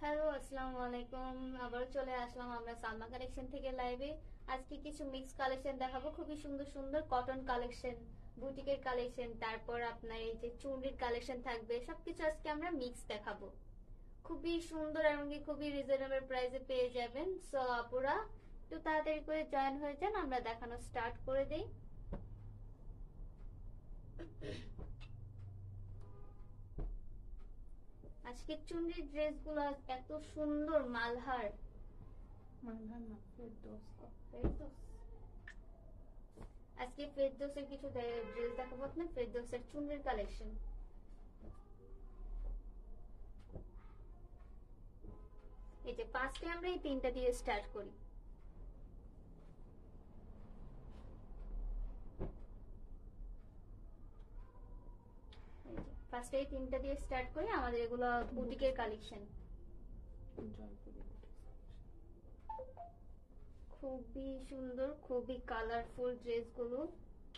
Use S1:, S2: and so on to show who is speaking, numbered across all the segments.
S1: Hello, আসসালামু আলাইকুম। আবার চলে আসলাম আমরা সালমা কালেকশন থেকে লাইভে। আজকে কিছু মিক্স কালেকশন দেখাবো, খুবই সুন্দর সুন্দর কটন কালেকশন, বুটিকের কালেকশন, তারপর আপনার এই যে চুনরির কালেকশন থাকবে। সবকিছু আজকে আমরা মিক্স দেখাবো, খুবই সুন্দর এবং কি খুবই রিজনেবল প্রাইসে পেয়ে যাবেন। সো আপুরা একটু তাড়াতাড়ি করে জয়েন হয়ে যান, আমরা দেখানো স্টার্ট করে দেই। আজকে চুনরির ড্রেসগুলো এত সুন্দর, মালহার
S2: মালহার না, ফেরদৌস।
S1: ফেরদৌস। আজকে ফেরদৌসের কিছু ড্রেস দেখাবো আপনার, ফেরদৌসের চুনরির কালেকশন। এই যে ফার্স্টে আমরা এই তিনটা দিয়ে স্টার্ট করি। ফার্স্টে এই তিনটা দিয়ে স্টার্ট করি, আমাদের এগুলো বুটিকের কালেকশন।
S2: জয়পুরি
S1: খুবই সুন্দর, খুবই কালারফুল ড্রেসগুলো।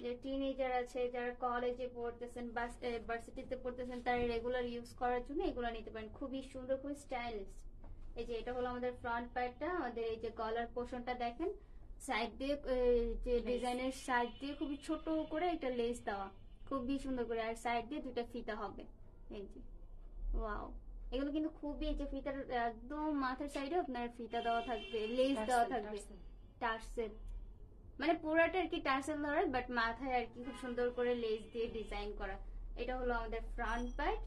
S1: যে টিনেজার আছে, যারা কলেজে পড়তেছেন বা ভার্সিটিতে পড়তেছেন, তারা রেগুলার ইউজ করার জন্য এগুলো নিতে পারেন। খুবই সুন্দর, খুবই স্টাইলিশ। এই যে এটা হলো আমাদের ফ্রন্ট পার্টটা, আমাদের এই যে গলার পোর্শনটা দেখেন, সাইড দিয়ে যে ডিজাইনের সাইড দিয়ে খুবই ছোট করে একটা লেস দেওয়া, খুবই সুন্দর করে। আর সাইড দিয়ে দুটা ফিতা হবে। এই যে ওয়াও, এগুলো কিন্তু খুবই, এই যে ফিতার একদম মাথার সাইডে আপনার ফিতা দেওয়া থাকবে, লেস দেওয়া থাকবে, টার্সেল, মানে পুরাটা আর কি টার্সেল ধরে, বাট মাথায় আর কি খুব সুন্দর করে লেস দিয়ে ডিজাইন করা। এটা হলো আমাদের ফ্রন্ট পার্ট।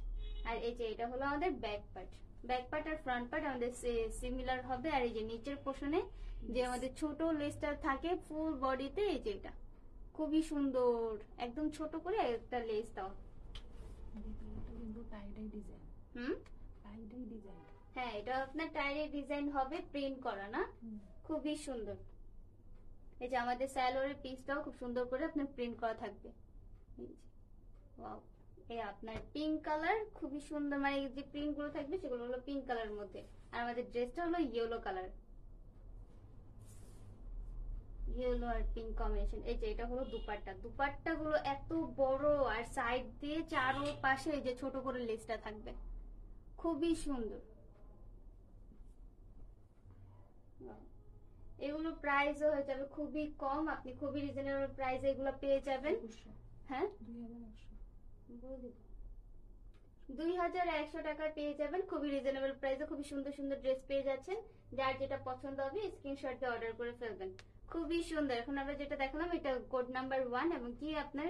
S1: আর এই যে এটা হলো আমাদের ব্যাক পার্ট। ব্যাক পার্ট আর ফ্রন্ট পার্ট আমাদের সিমিলার হবে। আর এই যে নিচের পোর্শনে যে আমাদের ছোট লেসটা থাকে ফুল বডিতে, এই যে এটা খুবই সুন্দর, একদম ছোট করে একটা লেস দাও।
S2: কিন্তু টাইডাই ডিজাইন। Tie-dye design.
S1: হ্যাঁ, এটা আপনার টাইডাই ডিজাইন হবে, প্রিন্ট করা না, খুবই সুন্দর। এই যে আমাদের সালোয়ারের পিসটাও খুব সুন্দর করে আপনার প্রিন্ট করা থাকবে। ওয়াও, এই আপনার পিঙ্ক কালার, খুবই সুন্দর, মানে যে প্রিন্ট গুলো থাকবে সেগুলো হলো পিঙ্ক কালার মধ্যে। আর আমাদের ড্রেসটা হলো ইয়েলো কালার, ইয়েলো আর পিঙ্ক কম্বিনেশন। এই যে এটা হলো দুপাট্টা। দুপাট্টা গুলো এত বড়, আর সাইড দিয়ে চারো পাশে এই যে ছোট করে লেসটা থাকবে, খুবই সুন্দর। এগুলো প্রাইসও হয়ে যাবে খুবই কম, আপনি খুবই রিজনেবল প্রাইসে এগুলো পেয়ে যাবেন। হ্যাঁ, 2100 টাকায় পেয়ে যাবেন, খুবই রিজনেবল প্রাইসে খুবই সুন্দর সুন্দর ড্রেস পেয়ে যাচ্ছেন। যার যেটা পছন্দ হবে স্ক্রিনশট দিয়ে অর্ডার করে ফেলবেন। খুবই সুন্দর। এখন আমরা যেটা দেখালাম এটা কোড নাম্বার 1 এবং কি আপনার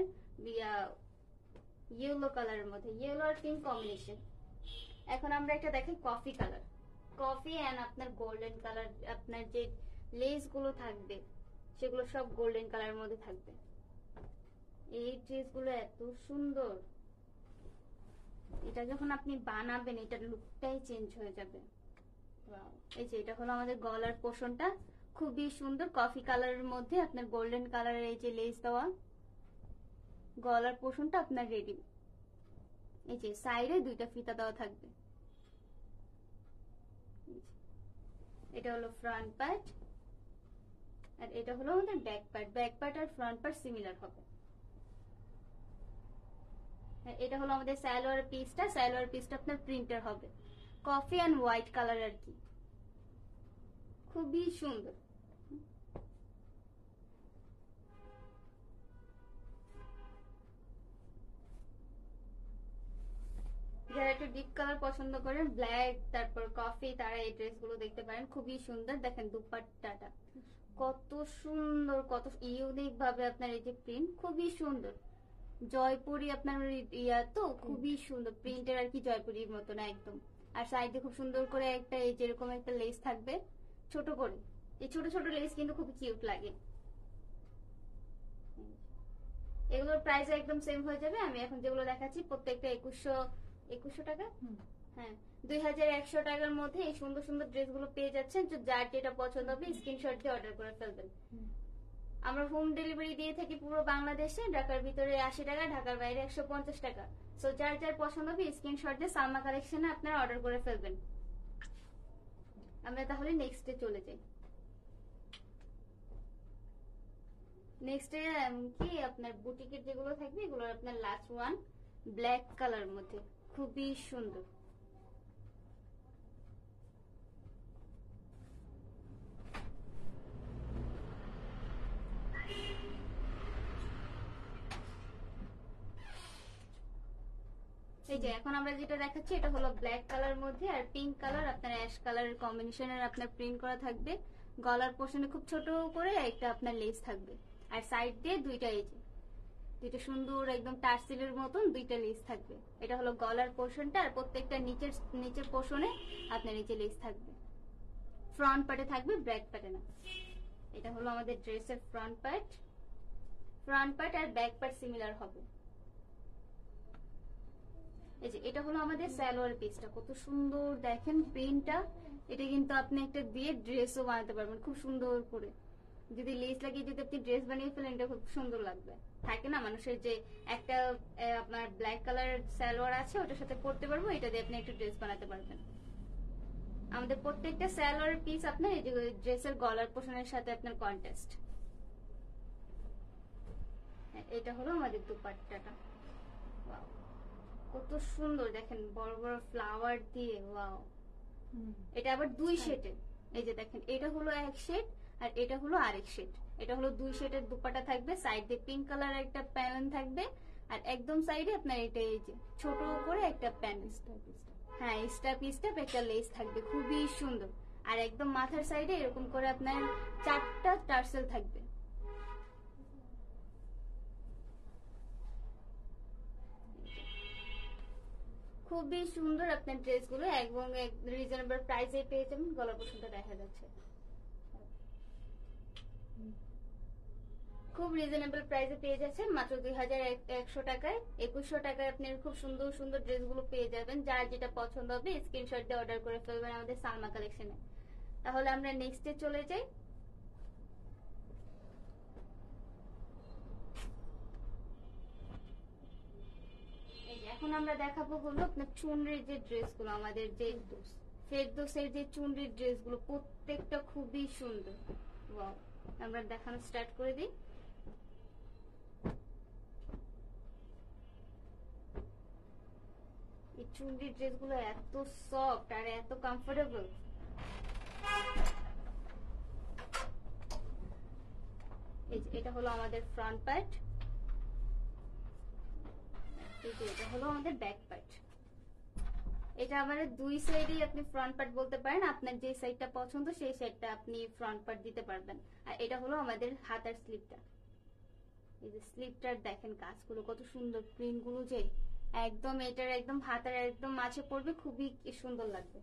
S1: ইয়েলো কালারের মধ্যে, ইয়েলো আর পিঙ্ক কম্বিনেশন। এখন আমরা একটা দেখি কফি কালার, কফি এন্ড আপনার গোল্ডেন কালার। আপনার যে লেস গুলো থাকবে সেগুলো সব গোল্ডেন কালারের মধ্যে থাকবে। এই ড্রেস গুলো এত সুন্দর, এটা যখন আপনি বানাবেন এটার লুকটাই চেঞ্জ হয়ে যাবে। এই যে এটা হলো আমাদের গলার পোর্শনটা, খুবই সুন্দর কফি কালারের মধ্যে আপনার গোল্ডেন কালারের এই যে লেস দেওয়া। গলার পোর্শনটা আপনার রেডি। এই যে সাইডে দুইটা ফিতা দেওয়া থাকবে। এটা হলো ফ্রন্ট পার্ট, আর এটা হলো আমাদের ব্যাক পার্ট। ব্যাক পার্ট আর ফ্রন্ট পার্ট সিমিলার হবে। এটা হলো আমাদের সালোয়ার পিসটা। সালোয়ার পিসটা আপনার প্রিন্টার হবে, কফি এন্ড হোয়াইট কালার আর কি, খুবই সুন্দর। যারা একটু ডিপ কালার পছন্দ করেন, ব্ল্যাক তারপর কফি, তারা এই ড্রেস গুলো দেখতে পারেন, খুবই সুন্দর। দেখেন দুপাট্টাটা কত সুন্দর, কত ইউনিক ভাবে আপনার এই যে প্রিন্ট, খুবই সুন্দর। জয়পুরি আপনার ইয়া তো, খুবই সুন্দর প্রিন্টের আর কি, জয়পুরির মতো না একদম। আর সাইডে খুব সুন্দর করে একটা এই যেরকম একটা লেস থাকবে ছোট করে। এই ছোট ছোট লেস কিন্তু খুব কিউট লাগে। এগুলোর প্রাইস একদম সেম হয়ে যাবে। আমি এখন যেগুলো দেখাচ্ছি প্রত্যেকটা 2100 টাকা। হ্যাঁ, 2100 টাকার মধ্যে এই সুন্দর সুন্দর ড্রেস গুলো পেয়ে যাচ্ছেন। যার যেটা পছন্দ হবে স্ক্রিনশট দিয়ে অর্ডার করে ফেলবেন। আমরা হোম ডেলিভারি দিয়ে থাকি পুরো বাংলাদেশে। ঢাকার ভিতরে 80 টাকা, ঢাকার বাইরে 150 টাকা। সো যার যার পছন্দ হবে স্ক্রিনশট দিয়ে সালমা কালেকশনে আপনারা অর্ডার করে ফেলবেন। আমরা তাহলে নেক্সটে চলে যাই। নেক্সটে কি আপনার বুটিকের যেগুলো থাকবে এগুলো আপনার লাস্ট ওয়ান, ব্ল্যাক কালার মধ্যে, খুবই সুন্দর। এই যে এখন আমরা যেটা দেখাচ্ছি এটা হলো ব্ল্যাক কালার মধ্যে, আর পিঙ্ক কালার আপনার অ্যাশ কালারের কম্বিনেশনের আপনার প্রিন্ট করা থাকবে। গলার পোর্শনে খুব ছোট করে একটা আপনার লেস থাকবে, আর সাইড দিয়ে দুইটা এই যে দুইটা সুন্দর একদম টার্সেলের মতন দুইটা লেস থাকবে। এটা হলো গলার পোর্শনটা, আর প্রত্যেকটা নিচের পোর্শনে আপনার নিচে লেস থাকবে। ফ্রন্ট পার্টে থাকবে, ব্যাক পার্টে না। এটা হলো আমাদের ড্রেসের ফ্রন্ট পার্ট আর ব্যাক পার্ট সিমিলার হবে। এই যে এটা হলো আমাদের সালোয়ার পিসটা, কত সুন্দর দেখেন প্রিন্টটা। এটা কিন্তু আপনি একটা দিয়ে ড্রেসও বানাতে পারবেন খুব সুন্দর করে। যদি লেস লাগিয়ে যদি আপনি ড্রেস বানিয়ে ফেলেন এটা খুব সুন্দর লাগবে। থাকে না মানুষের যে একটা আপনার ব্ল্যাক কালার সালোয়ার আছে ওটার সাথে পরতে পারবো, এটা দিয়ে আপনি একটা ড্রেস বানাতে পারবেন। আমাদের প্রত্যেকটা সালোয়ার পিস আপনার এই যে ড্রেসের গলার পোর্শনের সাথে আপনার কন্ট্রাস্ট। এটা হলো আমাদের দুপাট্টাটা, ওয়াও কত সুন্দর দেখেন, বড় বড় ফ্লাওয়ার দিয়ে, ওয়াও। এটা আবার দুই শেডের, এই যে দেখেন এটা হলো এক শেড আর এটা হলো আরেক শেড। এটা হলো দুই শেডের দুপাট্টা থাকবে, সাইড দিয়ে পিঙ্ক কালার একটা প্যানেল থাকবে, আর একদম সাইডে আপনার এটা এই যে ছোট করে একটা প্যানেল, হ্যাঁ স্টাপ একটা লেস থাকবে, খুবই সুন্দর। আর একদম মাথার সাইডে এরকম করে আপনার 4টা টার্সেল থাকবে। খুবই সুন্দর আপনার ড্রেসগুলো, এবং রিজনেবল প্রাইসে পেয়ে যাবেন। গলা পোর্শনটা দেখা যাচ্ছে খুব রিজনেবল প্রাইসে পেয়ে যাচ্ছেন মাত্র 2100 টাকায়। 2100 টাকায় আপনি খুব সুন্দর সুন্দর ড্রেসগুলো পেয়ে যাবেন। যার যেটা পছন্দ হবে স্ক্রিনশট দিয়ে অর্ডার করে ফেলবেন আমাদের সালমা কালেকশনে। তাহলে আমরা নেক্সটে চলে যাই। এখন আমরা দেখাবো হলো আপনার চুনরির যে ড্রেসগুলো, আমাদের যে ফেরদৌসের যে চুনরির ড্রেসগুলো প্রত্যেকটা খুবই সুন্দর। ওয়াও, আমরা দেখানো স্টার্ট করে দিই। এই চুনরির ড্রেসগুলো এত সফট আর এত কমফোর্টেবল। এটা হলো আমাদের ফ্রন্ট পার্ট, এটা হলো আমাদের ব্যাক পার্ট। এটা আমাদের দুই সাইডেই আপনি ফ্রন্ট পার্ট বলতে পারেন, আপনার যে সাইডটা পছন্দ সেই সাইডটা আপনি ফ্রন্ট পার্ট দিতে পারবেন। আর এটা হলো আমাদের হাতার স্লিপটা। এই যে স্লিপটার দেখেন কাজগুলো কত সুন্দর, প্রিন্ট গুলো যে একদম এটার একদম হাতার একদম মাঝে পড়বে, খুবই সুন্দর লাগবে।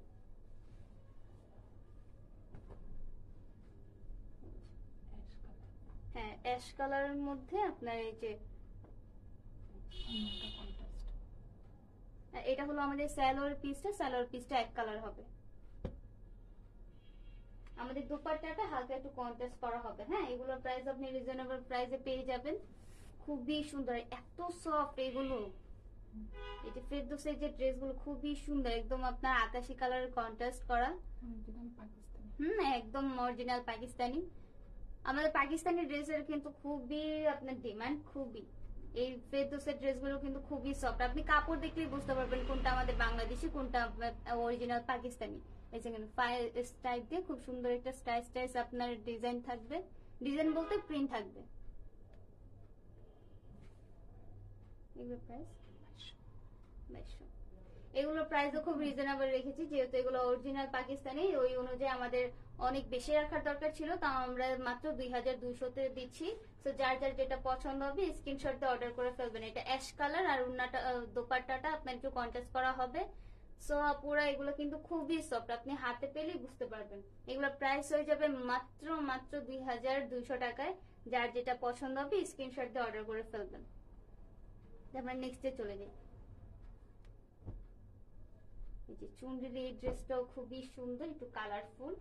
S1: হ্যাঁ অ্যাশ কালারের মধ্যে আপনার এই যে এটা হলো আমাদের সালোয়ার পিসটা এক কালার হবে। আমাদের দুপাট্টাটা হালকা একটু কন্ট্রাস্ট করা হবে। হ্যাঁ এগুলোর প্রাইস আপনি রিজনেবল প্রাইসে পেয়ে যাবেন, খুবই সুন্দর, এত সফট এগুলো। এই যে ফেরদৌসের যে ড্রেসগুলো খুবই সুন্দর, একদম আপনার আকাশি কালারের কন্ট্রাস্ট করা, একদম অরিজিনাল পাকিস্তানি। আমাদের পাকিস্তানি ড্রেসের কিন্তু খুবই আপনার ডিমান্ড, খুবই। এই ফেরদৌসের ড্রেসগুলো কিন্তু খুবই সফট, আপনি কাপড় দেখলেই বুঝতে পারবেন কোনটা আমাদের বাংলাদেশি কোনটা অরিজিনাল পাকিস্তানি। এই যে স্টাইল দিয়ে খুব সুন্দর একটা স্টাইল আপনার ডিজাইন থাকবে, ডিজাইন বলতে প্রিন্ট থাকবে। এগুলো প্রাইস 2200। এগুলো প্রাইসও খুব রিজনেবল রেখেছি, যেহেতু এগুলো অরিজিনাল পাকিস্তানি, ওই অনুযায়ী আমাদের অনেক বেশি রাখার দরকার ছিল, তাও আমরা মাত্র 2200-তে দিচ্ছি। তো যার যার যেটা পছন্দ হবে স্ক্রিনশট দিয়ে অর্ডার করে ফেলবেন। এটা অ্যাশ কালার, আর ওন্নাটা দোপাট্টাটা আপনার একটু কন্ট্রাস্ট করা হবে। সো পুরো এগুলো কিন্তু খুবই সফট, আপনি হাতে পেলেই বুঝতে পারবেন। এগুলো প্রাইস হয়ে যাবে মাত্র 2200 টাকায়। যার যেটা পছন্দ হবে স্ক্রিনশট দিয়ে অর্ডার করে ফেলবেন। আমরা নেক্সটে চলে যাই। এই যে চুনরির এই ড্রেসটাও খুবই সুন্দর, একটু কালারফুল।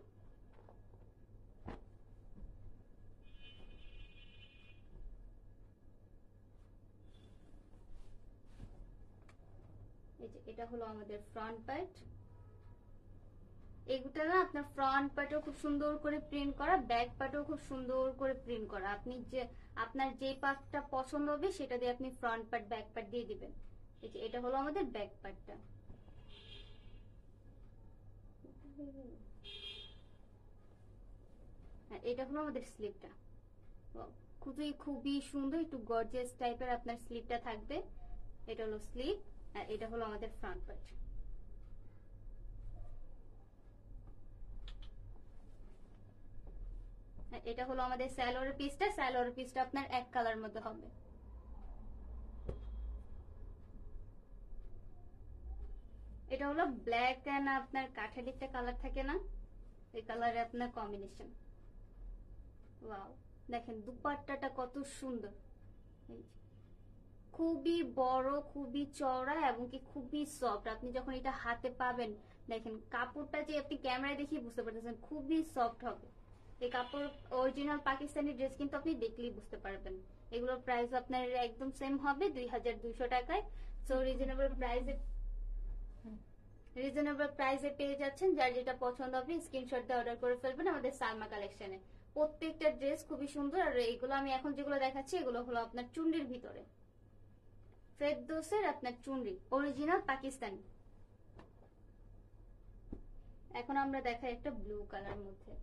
S1: এই যে এটা হলো আমাদের ফ্রন্ট পার্ট। এগুলো না আপনার ফ্রন্ট পার্টও খুব সুন্দর করে প্রিন্ট করা, ব্যাক পার্টও খুব সুন্দর করে প্রিন্ট করা। আপনি যে আপনার যে পার্টটা পছন্দ হবে সেটা দিয়ে আপনি ফ্রন্ট পার্ট ব্যাক পার্ট দিয়ে দিবেন। এই যে এটা হলো আমাদের ব্যাক পার্টটা। এটা হলো আমাদের স্লিপটা, খুবই খুবই সুন্দর, একটু গর্জিয়াস টাইপের আপনার স্লিপটা থাকবে। এটা হলো স্লিপ, আর এটা হলো আমাদের ফ্রন্ট পার্ট। এটা হলো আমাদের সালোয়ারের পিসটা। সালোয়ারের পিসটা আপনার এক কালার মধ্যে হবে। এটা হলো ব্ল্যাক এন্ড আপনার কাঠের একটা কালার থাকে না, এই কালারে আপনার কম্বিনেশন। ওয়াও, দেখেন দুপাট্টাটা কত সুন্দর, খুবই বড়, খুবই চওড়া এবং কি খুবই সফট। আপনি যখন এটা হাতে পাবেন, দেখেন কাপড়টা যে আপনি ক্যামেরায় দেখিয়ে বুঝতে পারতেছেন খুবই সফট হবে। এই কাপড় অরিজিনাল পাকিস্তানি ড্রেস কিন্তু আপনি দেখলেই বুঝতে পারবেন। এগুলোর প্রাইস আপনার একদম সেম হবে 2200 টাকায়। সো রিজনেবল প্রাইসে পেয়ে যাচ্ছেন। যার যেটা পছন্দ হবে স্ক্রিনশট দিয়ে অর্ডার করে ফেলবেন আমাদের সালমা কালেকশনে। প্রত্যেকটা ড্রেস খুবই সুন্দর। আর এগুলো আমি এখন যেগুলো দেখাচ্ছি এগুলো হলো আপনার চুন্ডির ভিতরে, ফেরদৌসের আপনার চুন্ডি অরিজিনাল পাকিস্তানি। এখন আমরা দেখাই একটা ব্লু কালার মধ্যে।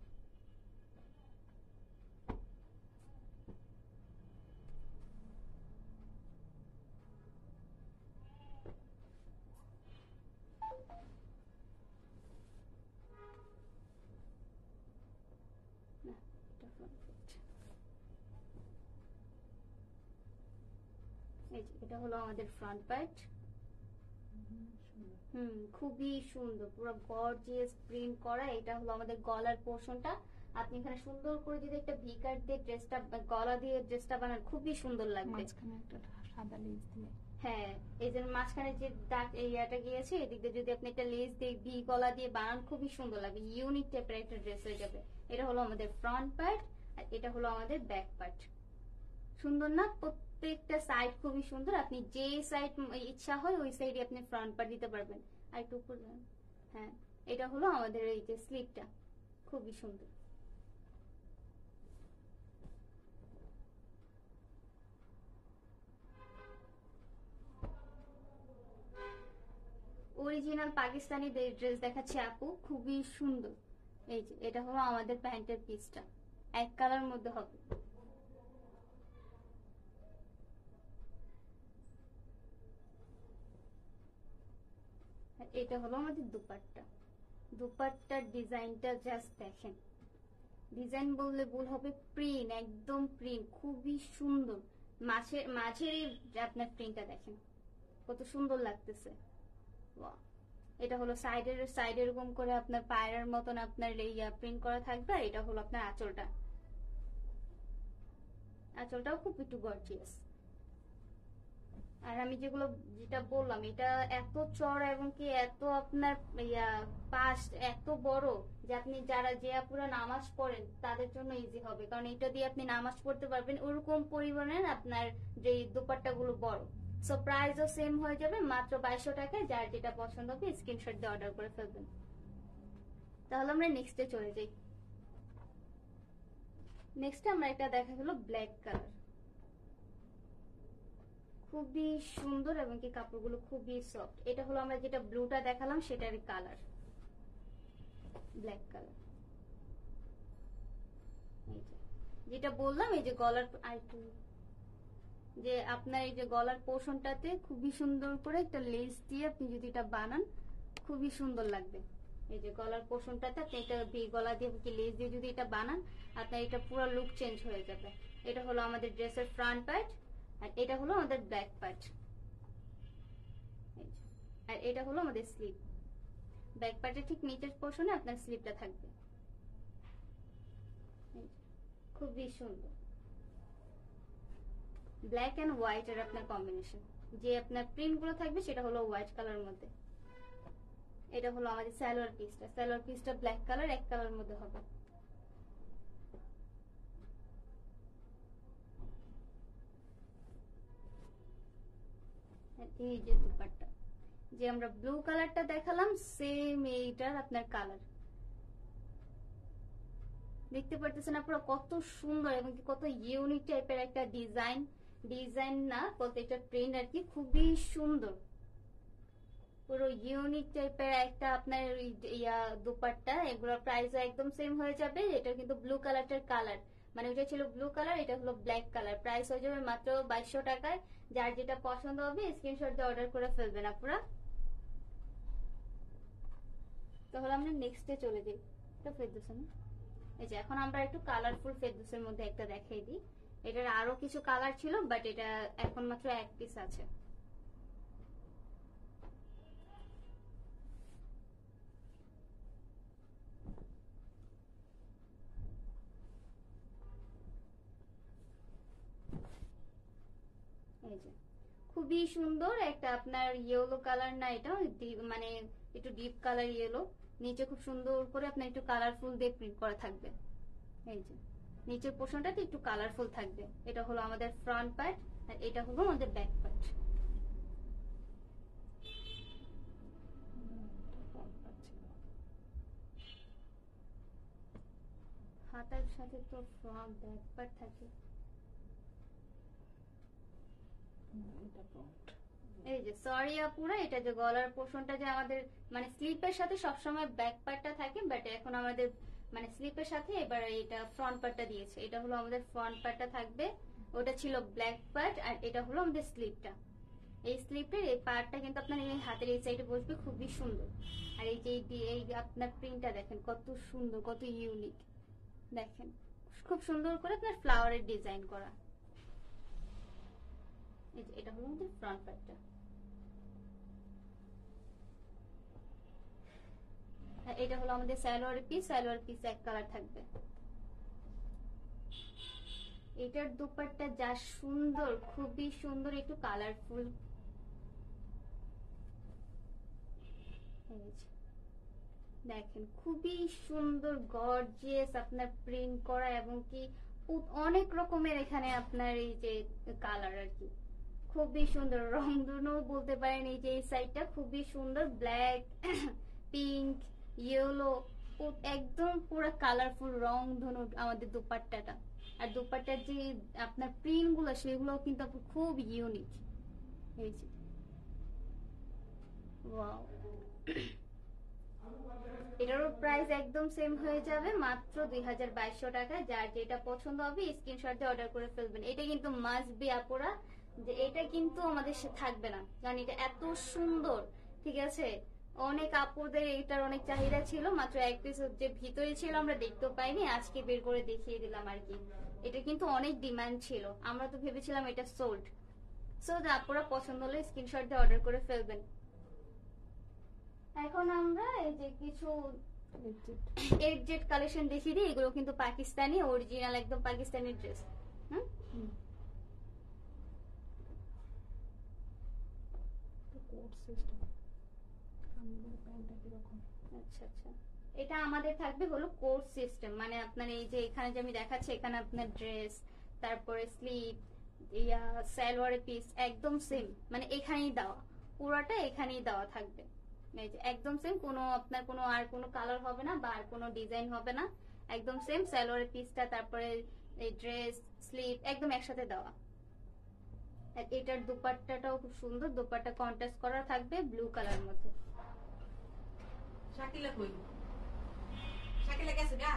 S1: এটা হলো আমাদের ফ্রন্ট পার্ট। খুবই সুন্দর, পুরো গর্জিয়াস প্রিন্ট করা। এটা হলো আমাদের গলার পোরশনটা। আপনি এখানে সুন্দর করে যদি একটা ভিকার দিয়ে ড্রেসটা, গলা দিয়ে ড্রেসটা বানান খুবই সুন্দর লাগবে।
S2: মাঝখানে একটা সাদা লেস দিয়ে,
S1: হ্যাঁ, এই যে মাঝখানে যে দাগ এরিয়াটা গিয়েছে এদিক দিয়ে যদি আপনি একটা লেস দিয়ে ভি গলা দিয়ে বানান খুবই সুন্দর লাগবে, ইউনিক টাইপের একটা ড্রেস হয়ে যাবে। এটা হলো আমাদের ফ্রন্ট পার্ট আর এটা হলো আমাদের ব্যাক পার্ট। সুন্দর না? প্রত্যেকটা সাইড খুবই সুন্দর। আপনি যে সাইড ইচ্ছা হয় ওই সাইডে আপনি ফ্রন্ট পার্ট দিতে পারবেন। আর একটু উপর, হ্যাঁ, এটা হলো আমাদের এই যে স্লিভটা, খুবই সুন্দর। অরিজিনাল পাকিস্তানি ড্রেস দেখাচ্ছে আপু, খুবই সুন্দর। এই যে এটা হলো আমাদের প্যান্টের পিসটা, এক কালার মধ্যে হবে। এটা হলো আমাদের দুপাট্টা। দুপাট্টার ডিজাইনটা জাস্ট দেখেন, ডিজাইন বললে ভুল হবে, প্রিন্ট একদম প্রিন্ট, খুবই সুন্দর। মাঝের আপনার প্রিন্টটা দেখেন কত সুন্দর লাগতেছে। এটা হলো সাইডে এরকম করে আপনার পায়ের মতন আপনার প্রিন্ট করা থাকবে। আর এটা হলো আপনার আঁচলটা, আঁচলটাও খুব একটু গর্জিয়াস। আর আমি যেটা বললাম, এটা এত চড়া এবং কি এত আপনার পাশ এত বড় যে আপনি যে আপুরা নামাজ পড়েন তাদের জন্য ইজি হবে, কারণ এটা দিয়ে আপনি নামাজ পড়তে পারবেন। ওরকম পরিমাণের আপনার যে দুপাট্টা গুলো বড়। সো প্রাইসও সেম হয়ে যাবে মাত্র 2200 টাকায়। যার যেটা পছন্দ হবে স্ক্রিনশট দিয়ে অর্ডার করে ফেলবেন। তাহলে আমরা নেক্সটে চলে যাই। নেক্সট আমরা এটা দেখা হলো ব্ল্যাক কালার, খুবই সুন্দর এবং কি কাপড়গুলো খুবই সফট। এটা হলো আমরা যেটা ব্লুটা দেখালাম সেটারই কালার, ব্ল্যাক কালার। যেটা বললাম এই যে গলার যে আপনার এই যে গলার পোর্শনটাতে খুবই সুন্দর করে একটা লেস দিয়ে আপনি যদি এটা বানান খুবই সুন্দর লাগবে। এই যে গলার পোর্শনটাতে আপনি এটা গলা দিয়ে কি লেস দিয়ে যদি এটা বানান আপনার এটা পুরো লুক চেঞ্জ হয়ে যাবে। এটা হলো আমাদের ড্রেসের ফ্রন্ট পার্ট আর এটা হলো আমাদের ব্যাক পার্ট। আর এটা হলো আমাদের স্লিভ। ব্যাক পার্টের ঠিক নিচের পোর্শনে আপনার স্লিভটা থাকবে। খুবই সুন্দর, ব্ল্যাক এন্ড হোয়াইট এর আপনার কম্বিনেশন। যে আপনার প্রিন্ট গুলো থাকবে সেটা হলো হোয়াইট কালার মধ্যে। এটা হলো আমাদের সালোয়ার পিসটা। সালোয়ার পিসটা ব্ল্যাক কালার, এক কালার মধ্যে হবে। এই যে দুপাট্টা, যে আমরা ব্লু কালারটা দেখালাম সেম এইটার আপনার কালার। দেখতে পারতেছেন আপনারা কত সুন্দর এবং কত ইউনিক টাইপের একটা ডিজাইন না বলতে একটা প্রিন্ট আর কি, খুবই সুন্দর। পুরো ইউনিক টাইপের একটা আপনার দুপাট্টা। এগুলোর প্রাইস একদম সেম হয়ে যাবে। এটা কিন্তু ব্লু কালারটার কালার, মানে ওটা ছিল ব্লু কালার, এটা হলো ব্ল্যাক কালার। প্রাইস হয়ে যাবে মাত্র 2200 টাকায়। যার যেটা পছন্দ হবে স্ক্রিনশট দিয়ে অর্ডার করে ফেলবেন আপনারা। তাহলে আমরা নেক্সটে চলে যাই। এটা ফেরদৌস না? এই যে এখন আমরা একটু কালারফুল ফেরদৌসের মধ্যে একটা দেখাই দিই। এটার আরো কিছু কালার ছিল, বাট এটা এখন মাত্র এক পিস আছে। এই যে খুবই সুন্দর একটা আপনার ইয়েলো কালার, না এটা মানে একটু ডিপ কালার ইয়েলো, নিচে খুব সুন্দর করে আপনার একটু কালারফুল দিয়ে প্রিন্ট করা থাকবে। এই যে নিচের পোর্শনটাতে একটু কালারফুল থাকবে। এটা হলো আমাদের ফ্রন্ট পার্ট, আর এটা হলো আমাদের ব্যাক পার্ট। হাতার সাথে তো ফ্রন্ট ব্যাক পার্ট থাকে। এই যে সরি আপুরা, এটা যে গলার পোর্শনটা যে আমাদের মানে স্লিপের সাথে সবসময় ব্যাক পার্টটা থাকে, বাট এখন আমাদের মানে স্লিপের সাথে এবার এটা ফ্রন্ট পার্টটা দিয়েছে। এটা হলো আমাদের ফ্রন্ট পার্টটা থাকবে, ওটা ছিল ব্ল্যাক পার্ট, আর এটা হলো আমাদের স্লিপটা। এই স্লিপের এই পার্টটা কিন্তু আপনার এই হাতের এই সাইডে বসবে, খুবই সুন্দর। আর এই যে এই আপনার প্রিন্টটা দেখেন কত সুন্দর, কত ইউনিক। দেখেন খুব সুন্দর করে আপনার ফ্লাওয়ারের ডিজাইন করা। এই যে এটা হলো আমাদের ফ্রন্ট পার্টটা। এটা হলো আমাদের সালোয়ার পিস। সালোয়ার পিস এক কালার থাকবে। এটার দুপাট্টা যা সুন্দর, খুবই সুন্দর, একটু কালারফুল। দেখেন খুবই সুন্দর গর্জিয়াস আপনার প্রিন্ট করা, এবং কি অনেক রকমের এখানে আপনার এই যে কালার আর কি খুবই সুন্দর। রংধনু বলতে পারেন এই যে এই সাইডটা খুবই সুন্দর, ব্ল্যাক, পিঙ্ক, ইয়েলো, একদম পুরো কালারফুল রংধনু আমাদের দুপাট্টাটা। আর দুপাট্টার যে আপনার প্রিন্ট গুলো সেগুলো কিন্তু খুব ইউনিক। এই যে ওয়াও, এটারও প্রাইস একদম সেম হয়ে যাবে মাত্র 2200 টাকা। যার যেটা পছন্দ হবে স্ক্রিনশট দিয়ে অর্ডার করে ফেলবেন। এটা কিন্তু মাস্ট বি আপুরা, যে এটা কিন্তু আমাদের সাথে থাকবে না, কারণ এটা এত সুন্দর। ঠিক আছে, অনেক আপুদের এটার অনেক চাহিদা ছিল, মাত্র এক পিস যে ভিতরে ছিল আমরা দেখতেও পাইনি, আজকে বের করে দেখিয়ে দিলাম আর কি। এটা কিন্তু অনেক ডিমান্ড ছিল, আমরা তো ভেবেছিলাম এটা সোল্ড। সো আপুরা পছন্দ হলে স্ক্রিনশট দিয়ে অর্ডার করে ফেলবেন। এখন আমরা এই যে কিছু এক্সজেট কালেকশন দেখিয়ে দিই। এগুলো কিন্তু পাকিস্তানি অরিজিনাল, একদম পাকিস্তানি ড্রেস। আচ্ছা আচ্ছা, এটা আমাদের থাকবে হলো কোর্স সিস্টেম, মানে আপনার এই যে এখানে যে আমি দেখাচ্ছি, এখানে আপনার ড্রেস, তারপরে স্লিপ, ইয়া সালোয়ারের পিস একদম সেম, মানে এখানেই দেওয়া, পুরোটা এখানেই দেওয়া থাকবে। এই যে একদম সেম, কোনো আপনার কোনো আর কোনো কালার হবে না বা আর কোনো ডিজাইন হবে না, একদম সেম। সালোয়ারের পিসটা, তারপরে এই ড্রেস, স্লিপ একদম একসাথে দেওয়া। আর এটার দুপাট্টাটাও খুব সুন্দর, দুপাট্টা কন্ট্রাস্ট করা থাকবে ব্লু কালার মধ্যে।
S3: শাকিলা কই? শাকিলা গেছে গা?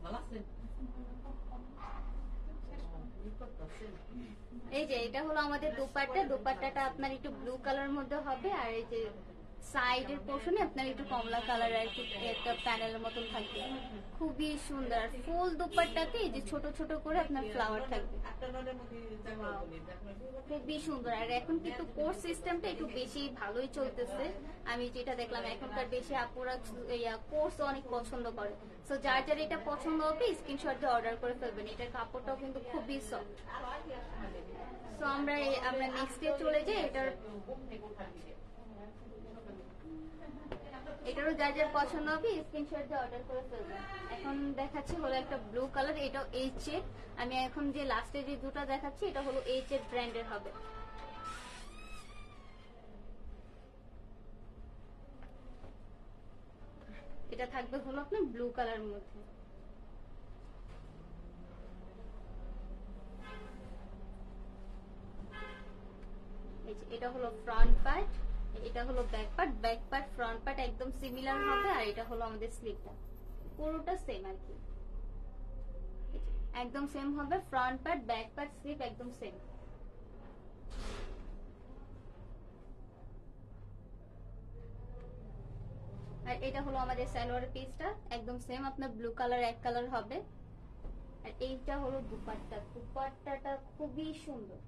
S3: ভালো আছে?
S1: এই যে এটা হলো আমাদের দুপাট্টা। দুপাট্টাটা আপনার একটু ব্লু কালার মধ্যে হবে, আর এই যে সাইডের পোর্শনে আপনার একটু কমলা কালার আর কি একটা প্যানেলের মতন থাকবে, খুবই সুন্দর। ফুল দুপাট্টাতে এই যে ছোট ছোট করে আপনার ফ্লাওয়ার থাকবে, খুবই সুন্দর। আর এখন কিন্তু কোর্স সিস্টেমটা একটু বেশি ভালোই চলতেছে, আমি যেটা দেখলাম এখনকার বেশি আপুরা কোর্স অনেক পছন্দ করে। সো যার যার এটা পছন্দ হবে স্ক্রিনশট দিয়ে অর্ডার করে ফেলবেন। এটার কাপড়টাও কিন্তু খুবই সফট। সো আমরা নেক্সট ডে চলে যাই। এটারও যার যার পছন্দ হবে স্ক্রিনশট দিয়ে অর্ডার করে ফেলবেন। এখন দেখাচ্ছি হলো একটা ব্লু কালার, এটাও এইচ এর। আমি এখন যে লাস্টে যে দুটো দেখাচ্ছি এটা হলো এইচ এর ব্র্যান্ডের হবে। এটা থাকবে হলো আপনার ব্লু কালার মধ্যে। এটা হলো ফ্রন্ট পার্ট, এটা হলো back part. Back part front part একদম সিমিলার হবে, আর এটা হলো আমাদের স্লিভটা। পুরোটা সেম আর কি, একদম সেম হবে। Front part, back part, slip একদম সেম। আর এটা হলো আমাদের সালোয়ারের পিসটা, একদম সেম আপনার ব্লু কালার এক কালার হবে। আর এইটা হলো দুপাট্টা, দুপাট্টাটা খুবই সুন্দর।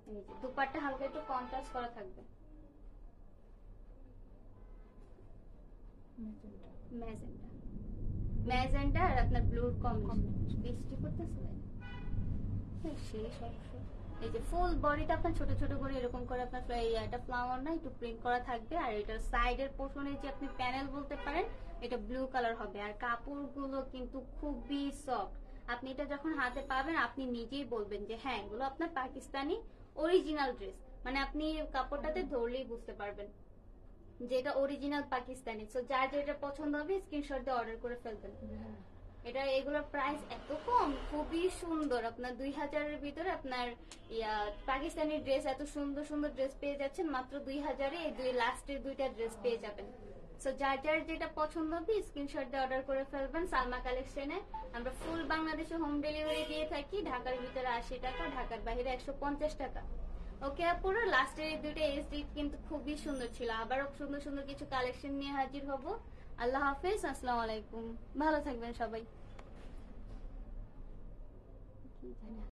S1: এই যে দুপাট্টা হালকা একটু কন্ট্রাস্ট করা থাকবে, ম্যাজেন্টা, ম্যাজেন্টা আর আপনার ব্লুর কম্বিনেশন। বৃষ্টি পড়তেছে সেই সমস্যা। এই যে ফুল বডিটা আপনার ছোট ছোট করে এরকম করে আপনার এটা ফ্লাওয়ার না একটু প্রিন্ট করা থাকবে। আর এটার সাইডের পোর্শনে যে আপনি প্যানেল বলতে পারেন, এটা ব্লু কালার হবে। আর কাপড়গুলো কিন্তু খুবই সফট, আপনি এটা যখন হাতে পাবেন আপনি নিজেই বলবেন যে হ্যাঁ এগুলো আপনার পাকিস্তানি অরিজিনাল ড্রেস। মানে আপনি কাপড়টাতে ধরলেই বুঝতে পারবেন যেটা অরিজিনাল পাকিস্তানি। সো যার যেটা পছন্দ হবে স্ক্রিনশট দিয়ে অর্ডার করে ফেলবেন। এটা এগুলোর প্রাইস এত কম, খুবই সুন্দর। আপনার 2000-এর ভিতরে আপনার পাকিস্তানি ড্রেস, এত সুন্দর সুন্দর ড্রেস পেয়ে যাচ্ছেন মাত্র 2000-এ। এই দুই লাস্টের দুইটা ড্রেস পেয়ে যাবেন। সো যার যার যেটা পছন্দ হবে স্ক্রিনশট দিয়ে অর্ডার করে ফেলবেন। সালমা কালেকশনে আমরা ফুল বাংলাদেশে হোম ডেলিভারি দিয়ে থাকি। ঢাকার ভিতরে 80 টাকা, ঢাকার বাইরে 150 টাকা। ওকে আপুরা, লাস্টের এই দুইটা এসডি কিন্তু খুবই সুন্দর ছিল। আবারও সুন্দর সুন্দর কিছু কালেকশন নিয়ে হাজির হব। আল্লাহ হাফেজ, আসসালামু আলাইকুম, ভালো থাকবেন সবাই।